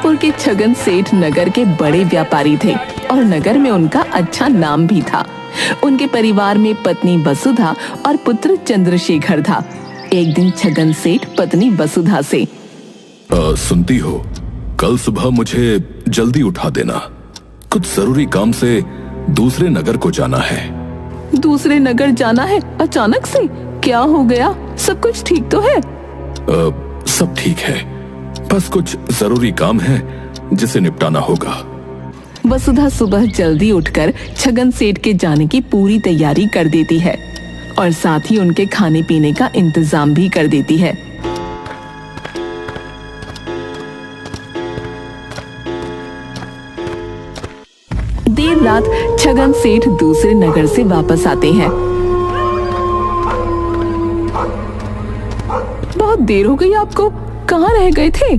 कानपुर के छगन सेठ नगर के बड़े व्यापारी थे और नगर में उनका अच्छा नाम भी था। उनके परिवार में पत्नी वसुधा और पुत्र चंद्रशेखर था। एक दिन छगन सेठ पत्नी वसुधा से, सुनती हो, कल सुबह मुझे जल्दी उठा देना, कुछ जरूरी काम से दूसरे नगर को जाना है। दूसरे नगर जाना है? अचानक से क्या हो गया? सब कुछ ठीक तो है? सब ठीक है, बस कुछ जरूरी काम है जिसे निपटाना होगा। वसुधा सुबह जल्दी उठकर छगन सेठ के जाने की पूरी तैयारी कर देती है और साथ ही उनके खाने पीने का इंतजाम भी कर देती है। देर रात छगन सेठ दूसरे नगर से वापस आते हैं। बहुत देर हो गई आपको, कहाँ रह गए थे?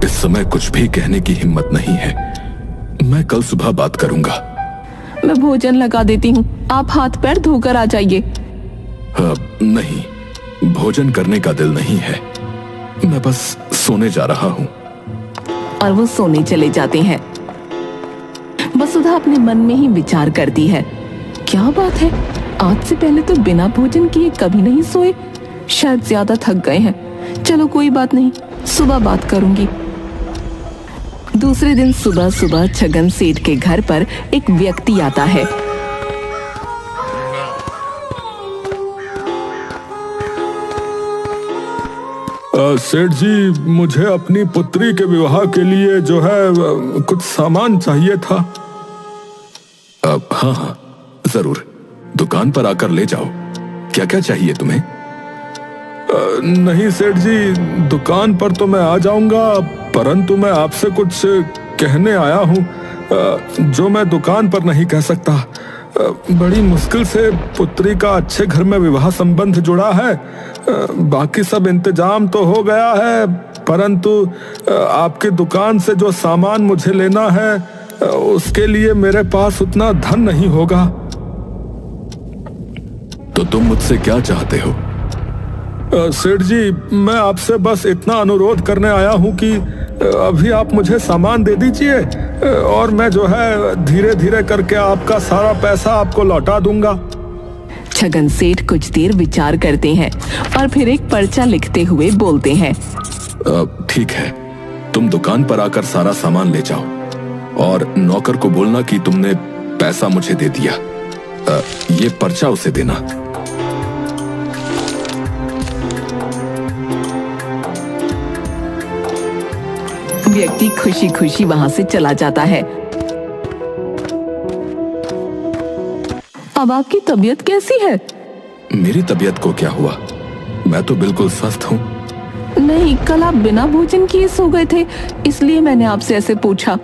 इस समय कुछ भी कहने की हिम्मत नहीं है, मैं कल सुबह बात करूंगा। मैं भोजन लगा देती हूँ, आप हाथ पैर धोकर आ जाइए। नहीं, भोजन करने का दिल नहीं है, मैं बस सोने जा रहा हूँ। और वो सोने चले जाते हैं। वसुधा अपने मन में ही विचार करती है, क्या बात है, आज से पहले तो बिना भोजन किए कभी नहीं सोए, शायद ज्यादा थक गए हैं। चलो कोई बात नहीं, सुबह बात करूंगी। दूसरे दिन सुबह सुबह छगन सेठ के घर पर एक व्यक्ति आता है। सेठ जी, मुझे अपनी पुत्री के विवाह के लिए जो है कुछ सामान चाहिए था। हाँ, जरूर, दुकान पर आकर ले जाओ। क्या क्या चाहिए तुम्हें? नहीं सेठ जी, दुकान पर तो मैं आ जाऊंगा, परंतु मैं आपसे कुछ कहने आया हूँ जो मैं दुकान पर नहीं कह सकता। बड़ी मुश्किल से पुत्री का अच्छे घर में विवाह संबंध जुड़ा है। बाकी सब इंतजाम तो हो गया है, परंतु आपकी दुकान से जो सामान मुझे लेना है उसके लिए मेरे पास उतना धन नहीं होगा। तो तुम मुझसे क्या चाहते हो? सेठ जी, मैं आपसे बस इतना अनुरोध करने आया हूँ कि अभी आप मुझे सामान दे दीजिए और मैं जो है धीरे धीरे करके आपका सारा पैसा आपको लौटा दूंगा। छगन सेठ कुछ देर विचार करते हैं और फिर एक पर्चा लिखते हुए बोलते हैं, ठीक है, तुम दुकान पर आकर सारा सामान ले जाओ और नौकर को बोलना कि तुमने पैसा मुझे दे दिया। ये पर्चा उसे देना। व्यक्ति खुशी खुशी वहां से चला जाता है। अब आपकी तबीयत कैसी है? मेरी तबीयत को क्या हुआ, मैं तो बिल्कुल स्वस्थ हूँ। नहीं, कल आप बिना भोजन किए सो गए थे, इसलिए मैंने आपसे ऐसे पूछा।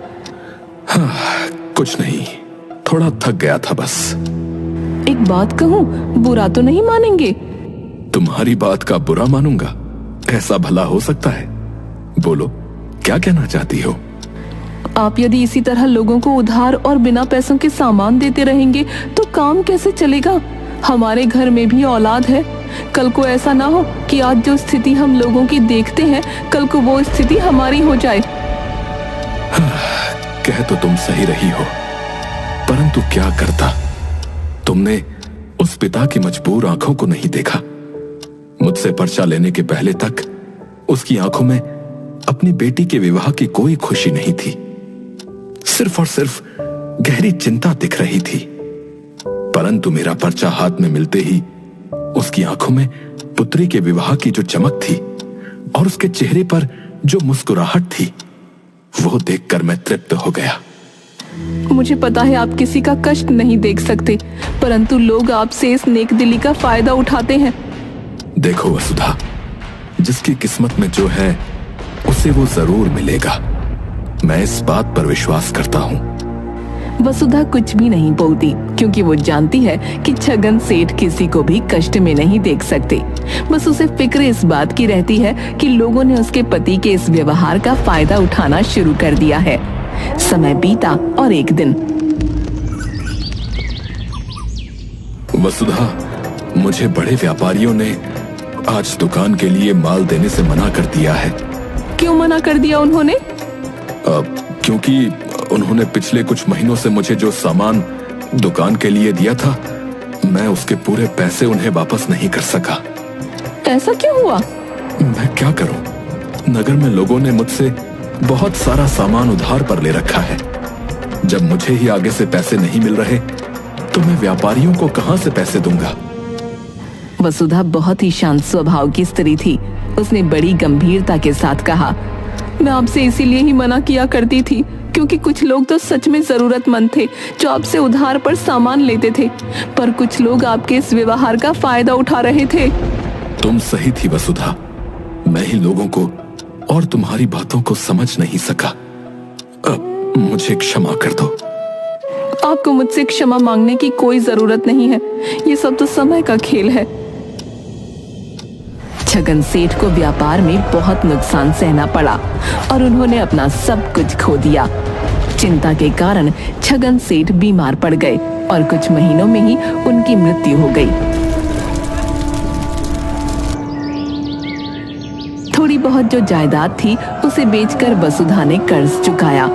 हाँ, कुछ नहीं, थोड़ा थक गया था बस। एक बात कहूँ, बुरा तो नहीं मानेंगे? तुम्हारी बात का बुरा मानूंगा? ऐसा भला हो सकता है? बोलो, क्या कहना चाहती हो? आप यदि इसी तरह लोगों को उधार और बिना पैसों के सामान देते रहेंगे तो काम कैसे चलेगा? हमारे घर में भी औलाद है। कल को ऐसा ना हो कि आज जो स्थिति हम लोगों की देखते हैं, कल को वो स्थिति हमारी हो जाए। कह तो तुम सही रही हो, परंतु क्या करता? तुमने उस पिता की मजबूर आंखों को नहीं देखा। मुझसे पर्चा लेने के पहले तक उसकी आंखों में अपनी बेटी के विवाह की कोई खुशी नहीं थी, सिर्फ और सिर्फ गहरी चिंता दिख रही थी। परंतु मेरा पर्चा हाथ में मिलते ही उसकी आंखों में पुत्री के विवाह की जो चमक थी और उसके चेहरे पर जो मुस्कुराहट थी, वो देखकर मैं तृप्त हो गया। मुझे पता है आप किसी का कष्ट नहीं देख सकते, परंतु लोग आपसे इस नेकदिली का फायदा उठाते हैं। देखो वसुधा, जिसकी किस्मत में जो है उसे वो जरूर मिलेगा, मैं इस बात पर विश्वास करता हूँ। वसुधा कुछ भी नहीं बोलती, क्योंकि वो जानती है कि छगन सेठ किसी को भी कष्ट में नहीं देख सकते। बस उसे फिक्र इस बात की रहती है कि लोगों ने उसके पति के इस व्यवहार का फायदा उठाना शुरू कर दिया है। समय बीता और एक दिन, वसुधा, मुझे बड़े व्यापारियों ने आज दुकान के लिए माल देने से मना कर दिया है। क्यों मना कर दिया उन्होंने? क्योंकि उन्होंने पिछले कुछ महीनों से मुझे जो सामान दुकान के लिए दिया था, मैं उसके पूरे पैसे उन्हें वापस नहीं कर सका। ऐसा क्यों हुआ? मैं क्या करूं? नगर में लोगों ने मुझसे बहुत सारा सामान उधार पर ले रखा है। जब मुझे ही आगे से पैसे नहीं मिल रहे तो मैं व्यापारियों को कहां से पैसे दूंगा? वसुधा बहुत ही शांत स्वभाव की स्त्री थी। उसने बड़ी गंभीरता के साथ कहा, मैं आपसे इसीलिए ही मना किया करती थी क्योंकि कुछ लोग तो सच में जरूरतमंद थे जो आपसे उधार पर सामान लेते थे, पर कुछ लोग आपके इस व्यवहार का फायदा उठा रहे थे। तुम सही थी वसुधा, मैं ही लोगों को और तुम्हारी बातों को समझ नहीं सका। अब मुझे क्षमा कर दो। आपको मुझसे क्षमा मांगने की कोई जरूरत नहीं है, ये सब तो समय का खेल है। छगन सेठ को व्यापार में बहुत नुकसान सहना पड़ा और उन्होंने अपना सब कुछ खो दिया। चिंता के कारण छगन सेठ बीमार पड़ गए और कुछ महीनों में ही उनकी मृत्यु हो गई। थोड़ी बहुत जो जायदाद थी उसे बेचकर वसुधा ने कर्ज चुकाया।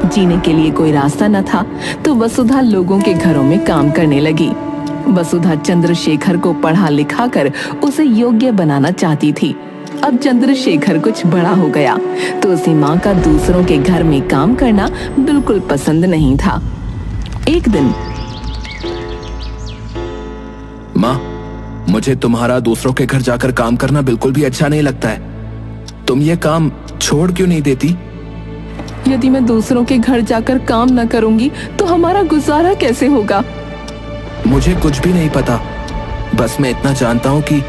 जीने के लिए कोई रास्ता न था तो वसुधा लोगों के घरों में काम करने लगी। वसुधा चंद्रशेखर को पढ़ा लिखा कर उसे योग्य बनाना चाहती थी। अब चंद्रशेखर कुछ बड़ा हो गया तो उसे माँ का दूसरों के घर में काम करना बिल्कुल पसंद नहीं था। एक दिन, माँ, मुझे तुम्हारा दूसरों के घर जाकर काम करना बिल्कुल भी अच्छा नहीं लगता है। तुम ये काम छोड़ क्यों नहीं देती? यदि मैं दूसरों के घर जाकर काम न करूंगी तो हमारा गुजारा कैसे होगा? मुझे कुछ भी नहीं पता, बस मैं इतना जानता हूँ कि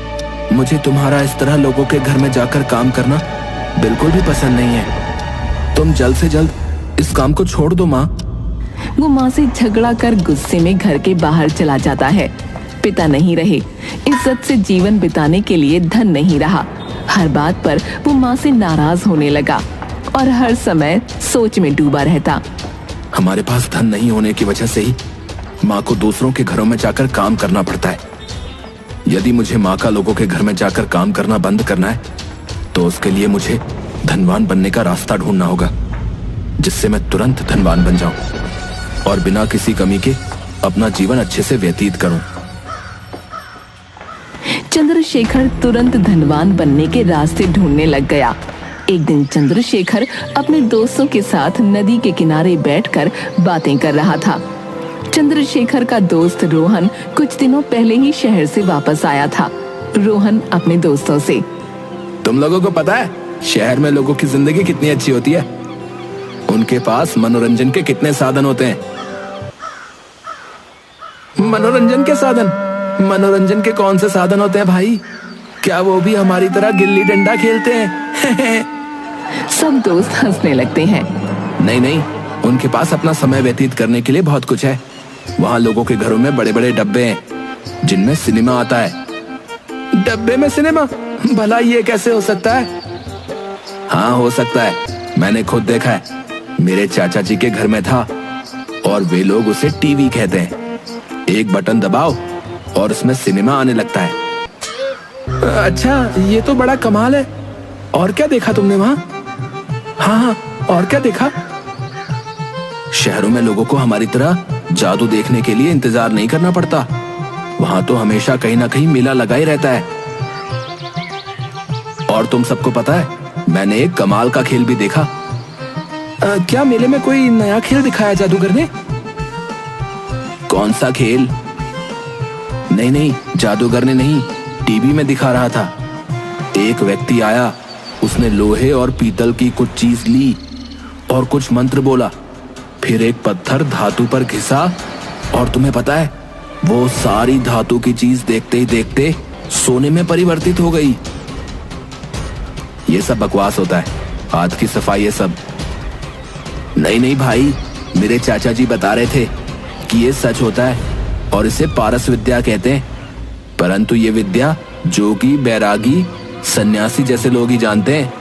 मुझे तुम्हारा इस तरह लोगों के घर में जाकर काम करना बिल्कुल भी पसंद नहीं है। तुम जल्द से जल्द इस काम को छोड़ दो माँ। वो माँ से झगड़ा कर गुस्से में घर के बाहर चला जाता है। पिता नहीं रहे, इज्जत से जीवन बिताने के लिए धन नहीं रहा। हर बात पर वो माँ से नाराज होने लगा और हर समय सोच में डूबा रहता। हमारे पास धन नहीं होने की वजह से ही माँ को दूसरों के घरों में जाकर काम करना पड़ता है। यदि मुझे माँ का लोगों के घर में जाकर काम करना बंद करना है तो उसके लिए मुझे धनवान बनने का रास्ता ढूंढना होगा, जिससे मैं तुरंत धनवान बन जाऊं और बिना किसी कमी के अपना जीवन अच्छे से व्यतीत करूं। चंद्रशेखर तुरंत धनवान बनने के रास्ते ढूंढने लग गया। एक दिन चंद्रशेखर अपने दोस्तों के साथ नदी के किनारे बैठकर बातें कर रहा था। चंद्रशेखर का दोस्त रोहन कुछ दिनों पहले ही शहर से वापस आया था। रोहन अपने दोस्तों से, तुम लोगों को पता है शहर में लोगों की जिंदगी कितनी अच्छी होती है? उनके पास मनोरंजन के कितने साधन होते हैं। मनोरंजन के साधन? मनोरंजन के कौन से साधन होते हैं भाई? क्या वो भी हमारी तरह गिल्ली डंडा खेलते हैं? सब दोस्त हंसने लगते हैं। नहीं नहीं, उनके पास अपना समय व्यतीत करने के लिए बहुत कुछ है। वहाँ लोगों के घरों में बड़े बड़े डब्बे हैं जिनमें सिनेमा आता है। डब्बे में सिनेमा? भला ये कैसे हो सकता है? हाँ हो सकता है, मैंने खुद देखा है। मेरे चाचा जी के घर में था और वे लोग उसे टीवी कहते हैं। एक बटन दबाओ और उसमें सिनेमा आने लगता है। अच्छा, ये तो बड़ा कमाल है। और क्या देखा तुमने वहाँ? हाँ, और क्या देखा? शहरों में लोगों को हमारी तरह जादू देखने के लिए इंतजार नहीं करना पड़ता। वहां तो हमेशा कहीं ना कहीं मेला लगा ही रहता है। और तुम सबको पता है, मैंने एक कमाल का खेल भी देखा। क्या मेले में कोई नया खेल दिखाया जादूगर ने? कौन सा खेल? नहीं नहीं, जादूगर ने नहीं, टीवी में दिखा रहा था। एक व्यक्ति आया, उसने लोहे और पीतल की कुछ चीज ली और कुछ मंत्र बोला। फिर एक पत्थर धातु पर घिसा और तुम्हें पता है, वो सारी धातु की चीज देखते ही देखते सोने में परिवर्तित हो गई। ये सब बकवास होता है, हाथ की सफाई, ये सब। नहीं नहीं भाई, मेरे चाचा जी बता रहे थे कि ये सच होता है और इसे पारस विद्या कहते हैं। परंतु ये विद्या जोगी, बैरागी, सन्यासी जैसे लोग ही जानते हैं।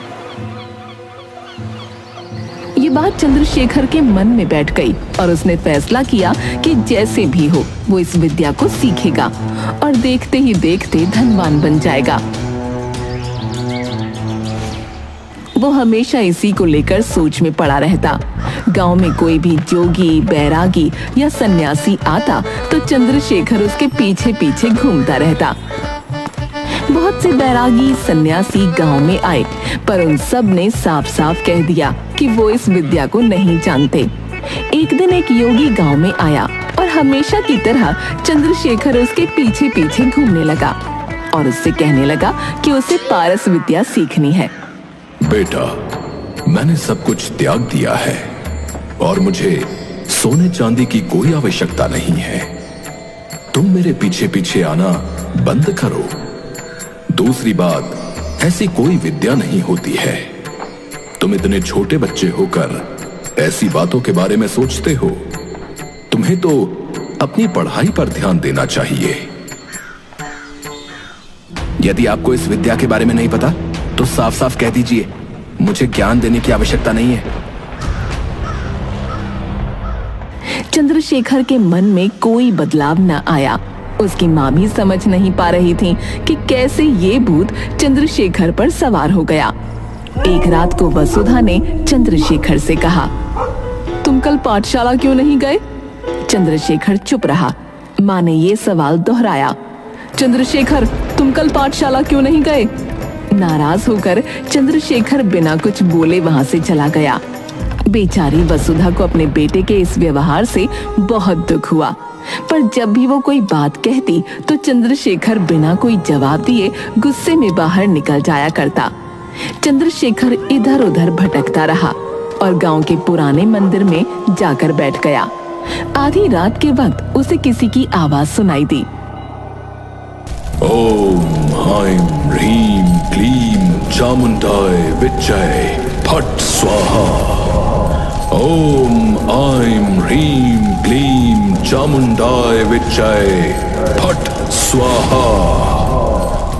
ये बात चंद्रशेखर के मन में बैठ गई और उसने फैसला किया कि जैसे भी हो वो इस विद्या को सीखेगा और देखते ही देखते धनवान बन जाएगा। वो हमेशा इसी को लेकर सोच में पड़ा रहता। गांव में कोई भी जोगी, बैरागी या सन्यासी आता तो चंद्रशेखर उसके पीछे पीछे घूमता रहता। बहुत से बैरागी, सन्यासी गांव में आए, पर उन सब ने साफ साफ कह दिया कि वो इस विद्या को नहीं जानते। एक दिन एक योगी गांव में आया और हमेशा की तरह चंद्रशेखर उसके पीछे पीछे घूमने लगा और उससे कहने लगा कि उसे पारस विद्या सीखनी है। बेटा, मैंने सब कुछ त्याग दिया है और मुझे सोने चांदी की कोई आवश्यकता नहीं है। तुम मेरे पीछे पीछे आना बंद करो। दूसरी बात, ऐसी कोई विद्या नहीं होती है। तुम इतने छोटे बच्चे होकर ऐसी बातों के बारे में सोचते हो। तुम्हें तो अपनी पढ़ाई पर ध्यान देना चाहिए। यदि आपको इस विद्या के बारे में नहीं पता तो साफ साफ कह दीजिए, मुझे ज्ञान देने की आवश्यकता नहीं है। चंद्रशेखर के मन में कोई बदलाव न आया। उसकी माँ भी समझ नहीं पा रही थी कि कैसे ये भूत चंद्रशेखर पर सवार हो गया। एक रात को वसुधा ने चंद्रशेखर से कहा, तुम कल पाठशाला क्यों नहीं गए? चंद्रशेखर चुप रहा। माँ ने ये सवाल दोहराया, चंद्रशेखर, तुम कल पाठशाला क्यों नहीं गए? नाराज होकर चंद्रशेखर बिना कुछ बोले वहां से चला गया। बेचारी वसुधा को अपने बेटे के इस व्यवहार से बहुत दुख हुआ, पर जब भी वो कोई बात कहती तो चंद्रशेखर बिना कोई जवाब दिए गुस्से में बाहर निकल जाया करता। चंद्रशेखर इधर उधर भटकता रहा और गांव के पुराने मंदिर में जाकर बैठ गया। आधी रात के वक्त उसे किसी की आवाज सुनाई दी। ओम हाइम ह्रीम क्लीम चामुंडाय विच्चय फट स्वाहा। ओम आइम ह्रीम क्लीम चामुंडाय विच्चय फट स्वाहा।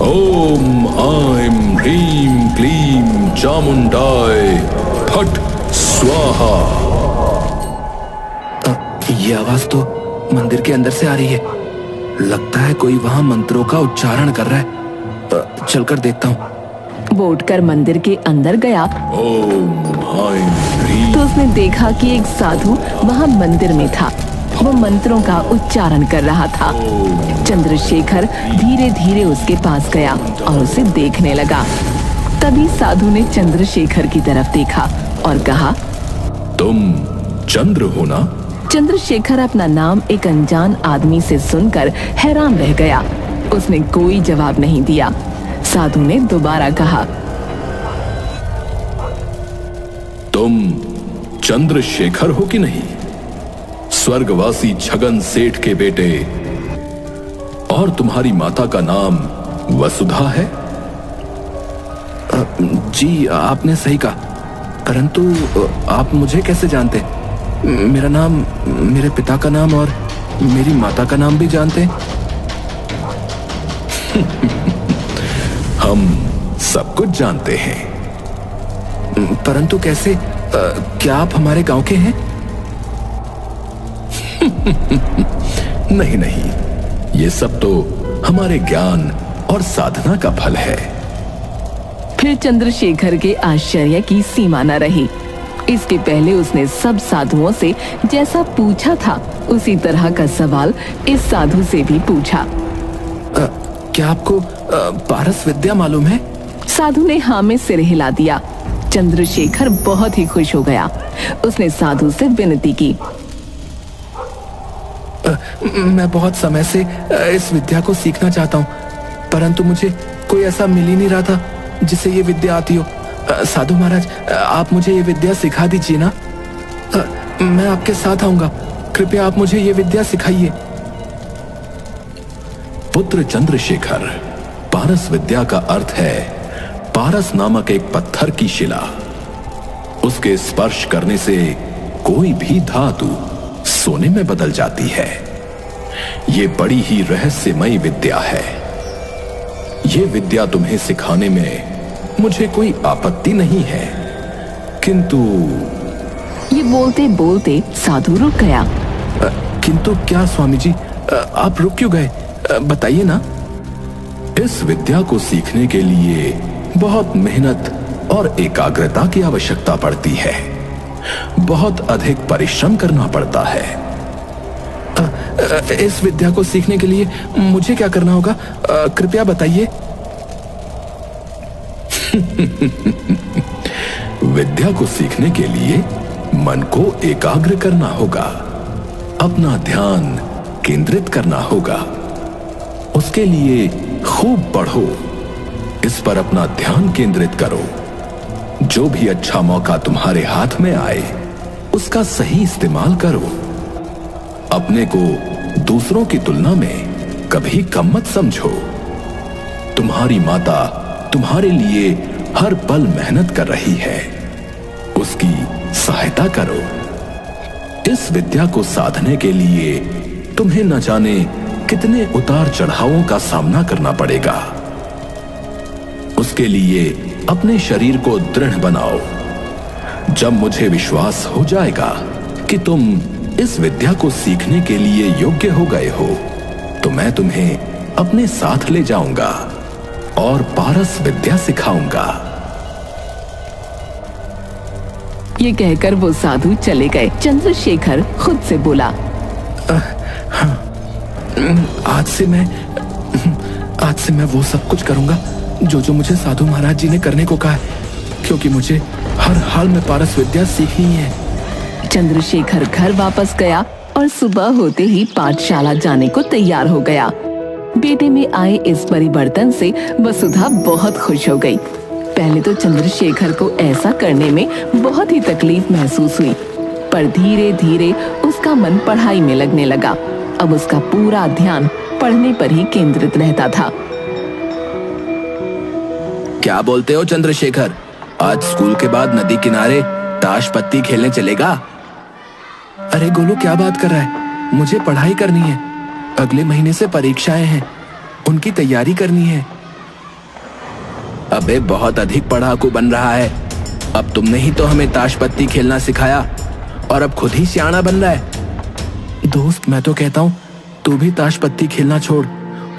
ओम आइम ह्रीम क्लीम चामुंडाय फट स्वाहा। ये आवाज तो मंदिर के अंदर से आ रही है। लगता है कोई वहां मंत्रों का उच्चारण कर रहा है। चलकर देखता हूँ। वो उठकर मंदिर के अंदर गया तो उसने देखा कि एक साधु वहां मंदिर में था। वो मंत्रों का उच्चारण कर रहा था। चंद्रशेखर धीरे धीरे उसके पास गया और उसे देखने लगा। तभी साधु ने चंद्रशेखर की तरफ देखा और कहा, तुम चंद्र हो ना? चंद्रशेखर अपना नाम एक अनजान आदमी से सुनकर हैरान रह गया। उसने कोई जवाब नहीं दिया। साधु ने दोबारा कहा, तुम चंद्रशेखर हो कि नहीं? स्वर्गवासी छगन सेठ के बेटे। और तुम्हारी माता का नाम वसुधा है? जी, आपने सही कहा, परंतु आप मुझे कैसे जानते? मेरा नाम, मेरे पिता का नाम और मेरी माता का नाम भी जानते हैं। हम सब कुछ जानते हैं। परंतु कैसे? क्या आप हमारे गांव के हैं? नहीं नहीं, ये सब तो हमारे ज्ञान और साधना का फल है। फिर चंद्रशेखर के आश्चर्य की सीमा न रही। इसके पहले उसने सब साधुओं से जैसा पूछा था उसी तरह का सवाल इस साधु से भी पूछा। क्या आपको पारस विद्या मालूम है? साधु ने हाँ में सिर हिला दिया। चंद्रशेखर बहुत ही खुश हो गया। उसने साधु से विनती की, मैं बहुत समय से इस विद्या को सीखना चाहता हूँ, परंतु मुझे कोई ऐसा मिल ही नहीं रहा था जिसे ये विद्या आती हो। साधु महाराज, आप मुझे ये विद्या सिखा दीजिए ना। मैं आपके साथ आऊंगा। कृपया आप मुझे ये विद्या सिखाइए। पुत्र चंद्रशेखर, पारस विद्या का अर्थ है पारस नामक एक पत्थर की शिला। उसके स्पर्श करने से कोई भी धातु सोने में बदल जाती है। ये बड़ी ही रहस्यमयी विद्या है। ये विद्या तुम्हें सिखाने में मुझे कोई आपत्ति नहीं है, किंतु ये बोलते बोलते साधु रुक गया। किंतु क्या स्वामी जी? आप रुक क्यों गए? बताइए ना। इस विद्या को सीखने के लिए बहुत मेहनत और एकाग्रता की आवश्यकता पड़ती है। बहुत अधिक परिश्रम करना पड़ता है। इस विद्या को सीखने के लिए मुझे क्या करना होगा? कृपया बताइए। विद्या को सीखने के लिए मन को एकाग्र करना होगा, अपना ध्यान केंद्रित करना होगा। उसके लिए खूब पढ़ो, इस पर अपना ध्यान केंद्रित करो। जो भी अच्छा मौका तुम्हारे हाथ में आए उसका सही इस्तेमाल करो। अपने को दूसरों की तुलना में कभी कम मत समझो। तुम्हारी माता तुम्हारे लिए हर पल मेहनत कर रही है, उसकी सहायता करो। इस विद्या को साधने के लिए तुम्हें न जाने कितने उतार चढ़ावों का सामना करना पड़ेगा। उसके लिए अपने शरीर को दृढ़ बनाओ। जब मुझे विश्वास हो जाएगा कि तुम इस विद्या को सीखने के लिए योग्य हो गए हो, तो मैं तुम्हें अपने साथ ले जाऊंगा और पारस विद्या सिखाऊंगा। ये कहकर वो साधु चले गए। चंद्रशेखर खुद से बोला, आज से मैं वो सब कुछ करूंगा जो मुझे साधु महाराज जी ने करने को कहा है, क्योंकि मुझे हर हाल में पारस विद्या सीखनी है। चंद्रशेखर घर वापस गया और सुबह होते ही पाठशाला जाने को तैयार हो गया। बेटे में आए इस परिवर्तन से वसुधा बहुत खुश हो गई। पहले तो चंद्रशेखर को ऐसा करने में बहुत ही तकलीफ महसूस हुई, पर धीरे धीरे उसका मन पढ़ाई में लगने लगा। अब उसका पूरा ध्यान पढ़ने पर ही केंद्रित रहता था। क्या बोलते हो चंद्रशेखर, आज स्कूल के बाद नदी किनारे ताश पत्ती खेलने चलेगा? अरे गोलू, क्या बात कर रहा है? मुझे पढ़ाई करनी है। अगले महीने से परीक्षाएं हैं, उनकी तैयारी करनी है। अबे बहुत अधिक पढ़ाकू बन रहा है। अब तुमने ही तो हमें ताश पत्ती खेलना सिखाया और अब खुद ही सियाना बन रहा है। दोस्त, मैं तो कहता हूँ तू भी ताश पत्ती खेलना छोड़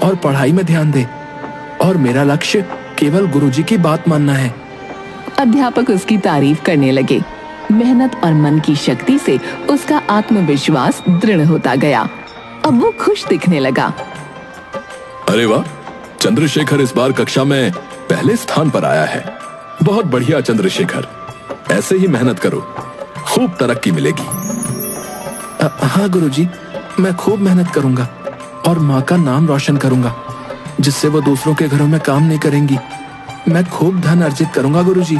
और पढ़ाई में ध्यान दे। और मेरा लक्ष्य केवल गुरुजी की बात मानना है। अध्यापक उसकी तारीफ करने लगे। मेहनत और मन की शक्ति से उसका आत्मविश्वास दृढ़ होता गया। अब वो खुश दिखने लगा। अरे वाह, चंद्रशेखर इस बार कक्षा में पहले स्थान पर आया है। बहुत बढ़िया चंद्रशेखर, ऐसे ही मेहनत करो, खूब तरक्की मिलेगी। हाँ गुरुजी, मैं खूब मेहनत करूंगा और माँ का नाम रोशन करूंगा, जिससे वो दूसरों के घरों में काम नहीं करेंगी। मैं खूब धन अर्जित करूंगा गुरुजी।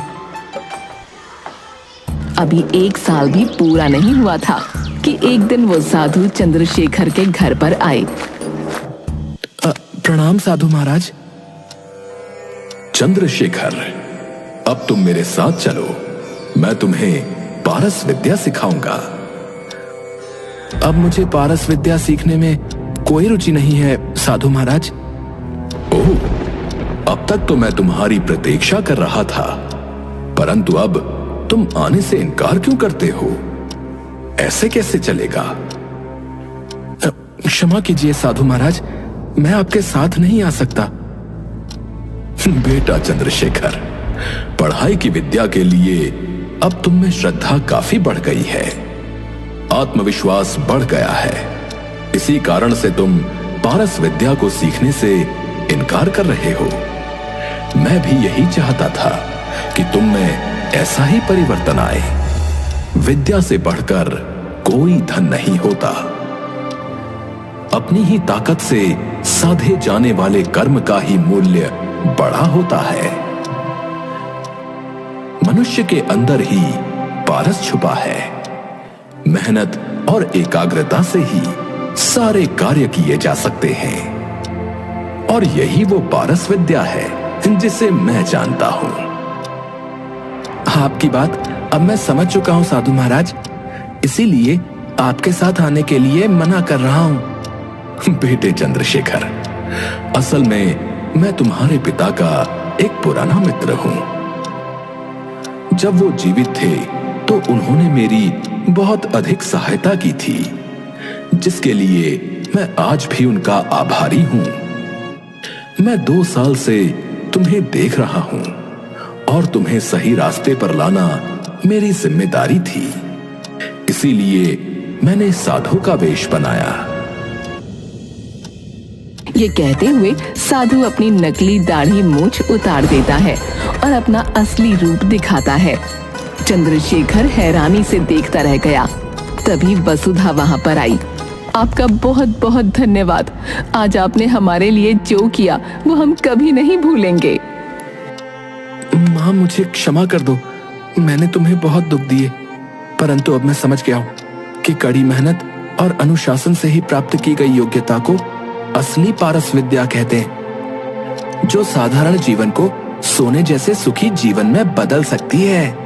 अभी 1 साल भी पूरा नहीं हुआ था कि एक दिन वो साधु चंद्रशेखर के घर पर आए। प्रणाम साधु महाराज। चंद्रशेखर, अब तुम मेरे साथ चलो, मैं तुम्हें पारस विद्या सिखाऊंगा। अब मुझे पारस विद्या सीखने में कोई रुचि नहीं है साधु महाराज। ओह, अब तक तो मैं तुम्हारी प्रतीक्षा कर रहा था, परंतु अब तुम आने से इनकार क्यों करते हो? ऐसे कैसे चलेगा? क्षमा कीजिए साधु महाराज, मैं आपके साथ नहीं आ सकता। बेटा चंद्रशेखर, पढ़ाई की विद्या के लिए अब तुम में श्रद्धा काफी बढ़ गई है, आत्मविश्वास बढ़ गया है। इसी कारण से तुम पारस विद्या को सीखने से इनकार कर रहे हो। मैं भी यही चाहता था कि तुम में ऐसा ही परिवर्तन आए। विद्या से बढ़कर कोई धन नहीं होता। अपनी ही ताकत से साधे जाने वाले कर्म का ही मूल्य बड़ा होता है। मनुष्य के अंदर ही पारस छुपा है। मेहनत और एकाग्रता से ही सारे कार्य किए जा सकते हैं, और यही वो पारस विद्या है जिसे मैं जानता हूं। आपकी बात अब मैं समझ चुका हूं साधु महाराज, इसीलिए आपके साथ आने के लिए मना कर रहा हूं। बेटे चंद्रशेखर, असल में मैं तुम्हारे पिता का एक पुराना मित्र हूं। जब वो जीवित थे तो उन्होंने मेरी बहुत अधिक सहायता की थी, जिसके लिए मैं आज भी उनका आभारी हूं। मैं 2 साल से तुम्हें देख रहा हूं और तुम्हें सही रास्ते पर लाना मेरी जिम्मेदारी थी। इसीलिए मैंने साधु का वेश बनाया। ये कहते हुए साधु अपनी नकली दाढ़ी मूंछ उतार देता है और अपना असली रूप दिखाता है। चंद्रशेखर हैरानी से देखता रह गया। तभी वसुधा वहां पर आई। आपका बहुत बहुत धन्यवाद। आज आपने हमारे लिए जो किया वो हम कभी नहीं भूलेंगे। माँ, मुझे क्षमा कर दो। मैंने तुम्हें बहुत दुख दिए, परंतु अब मैं समझ गया हूँ कि कड़ी मेहनत और अनुशासन से ही प्राप्त की गई योग्यता को असली पारस विद्या कहते हैं, जो साधारण जीवन को सोने जैसे सुखी जीवन में बदल सकती है।